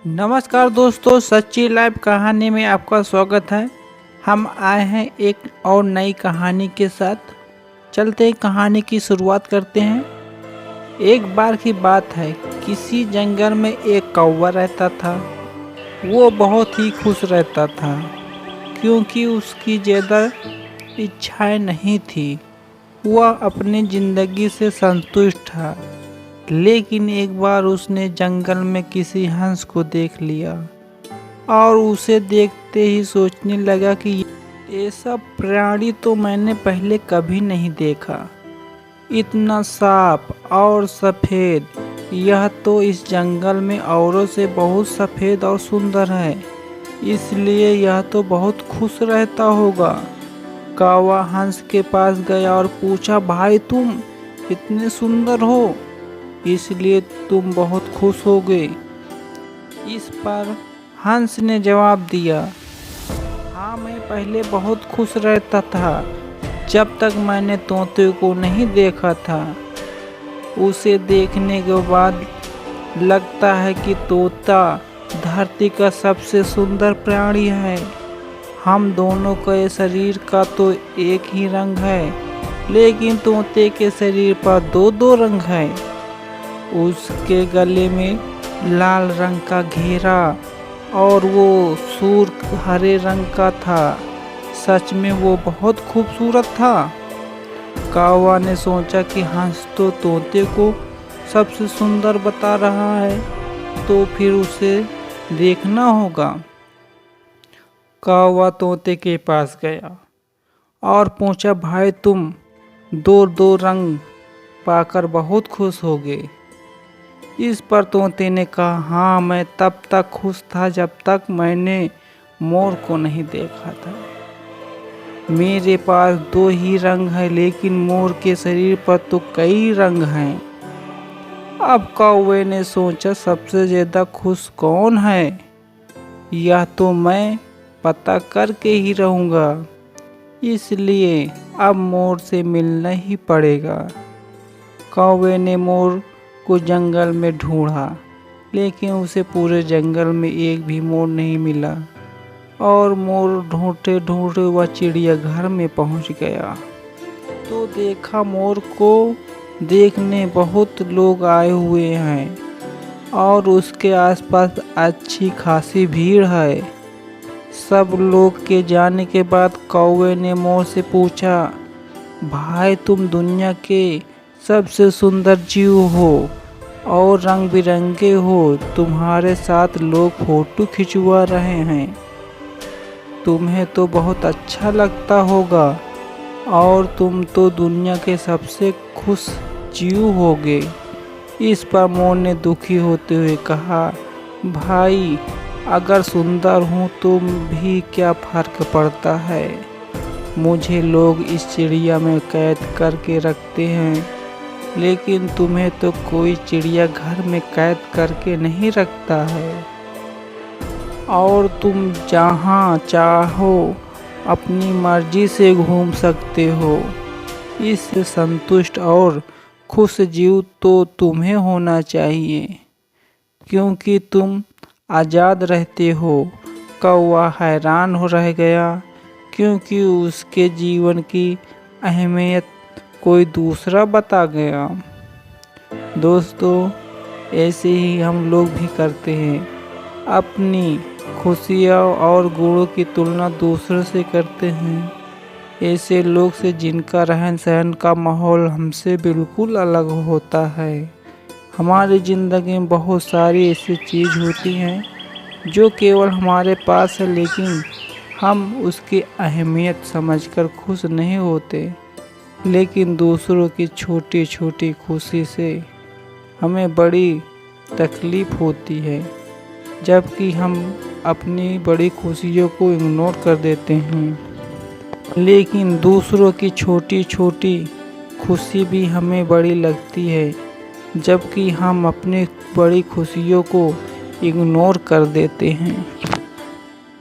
नमस्कार दोस्तों, सच्ची लाइव कहानी में आपका स्वागत है। हम आए हैं एक और नई कहानी के साथ। चलते हैं, कहानी की शुरुआत करते हैं। एक बार की बात है, किसी जंगल में एक कौवा रहता था। वो बहुत ही खुश रहता था क्योंकि उसकी ज़्यादा इच्छाएं नहीं थी। वह अपनी ज़िंदगी से संतुष्ट था। लेकिन एक बार उसने जंगल में किसी हंस को देख लिया और उसे देखते ही सोचने लगा कि ऐसा प्राणी तो मैंने पहले कभी नहीं देखा। इतना साफ और सफ़ेद, यह तो इस जंगल में औरों से बहुत सफ़ेद और सुंदर है, इसलिए यह तो बहुत खुश रहता होगा। कौवा हंस के पास गया और पूछा, भाई तुम इतने सुंदर हो, इसलिए तुम बहुत खुश हो गए। इस पर हंस ने जवाब दिया, हाँ, मैं पहले बहुत खुश रहता था जब तक मैंने तोते को नहीं देखा था। उसे देखने के बाद लगता है कि तोता धरती का सबसे सुंदर प्राणी है। हम दोनों के शरीर का तो एक ही रंग है, लेकिन तोते के शरीर पर दो दो रंग है। उसके गले में लाल रंग का घेरा और वो सूर हरे रंग का था। सच में वो बहुत खूबसूरत था। कौवा ने सोचा कि हंस तो तोते को सबसे सुंदर बता रहा है, तो फिर उसे देखना होगा। कौवा तोते के पास गया और पूछा, भाई तुम दो दो रंग पाकर बहुत खुश हो गए। इस पर तोते ने कहा, हाँ, मैं तब तक खुश था जब तक मैंने मोर को नहीं देखा था। मेरे पास दो ही रंग है, लेकिन मोर के शरीर पर तो कई रंग हैं। अब कौवे ने सोचा, सबसे ज़्यादा खुश कौन है, यह तो मैं पता करके ही रहूँगा। इसलिए अब मोर से मिलना ही पड़ेगा। कौवे ने मोर को जंगल में ढूंढा, लेकिन उसे पूरे जंगल में एक भी मोर नहीं मिला और मोर ढूंढते ढूंढते वह चिड़ियाघर में पहुंच गया। तो देखा, मोर को देखने बहुत लोग आए हुए हैं और उसके आसपास अच्छी खासी भीड़ है। सब लोग के जाने के बाद कौवे ने मोर से पूछा, भाई तुम दुनिया के सबसे सुंदर जीव हो और रंग बिरंगे हो। तुम्हारे साथ लोग फोटो खिंचवा रहे हैं, तुम्हें तो बहुत अच्छा लगता होगा और तुम तो दुनिया के सबसे खुश जीव होगे। इस पर मोर ने दुखी होते हुए कहा, भाई अगर सुंदर हूँ तो भी क्या फर्क पड़ता है। मुझे लोग इस चिड़िया में कैद करके रखते हैं, लेकिन तुम्हें तो कोई चिड़ियाघर में कैद करके नहीं रखता है और तुम जहाँ चाहो अपनी मर्जी से घूम सकते हो। इससे संतुष्ट और खुश जीव तो तुम्हें होना चाहिए, क्योंकि तुम आज़ाद रहते हो। कौवा हैरान हो रह गया, क्योंकि उसके जीवन की अहमियत कोई दूसरा बता गया। दोस्तों, ऐसे ही हम लोग भी करते हैं। अपनी खुशियाँ और गुणों की तुलना दूसरों से करते हैं, ऐसे लोग से जिनका रहन सहन का माहौल हमसे बिल्कुल अलग होता है। हमारी ज़िंदगी में बहुत सारी ऐसी चीज़ होती हैं जो केवल हमारे पास है, लेकिन हम उसकी अहमियत समझकर खुश नहीं होते। लेकिन दूसरों की छोटी छोटी खुशी से हमें बड़ी तकलीफ़ होती है, जबकि हम अपनी बड़ी खुशियों को इग्नोर कर देते हैं। लेकिन दूसरों की छोटी छोटी खुशी भी हमें बड़ी लगती है, जबकि हम अपनी बड़ी खुशियों को इग्नोर कर देते हैं।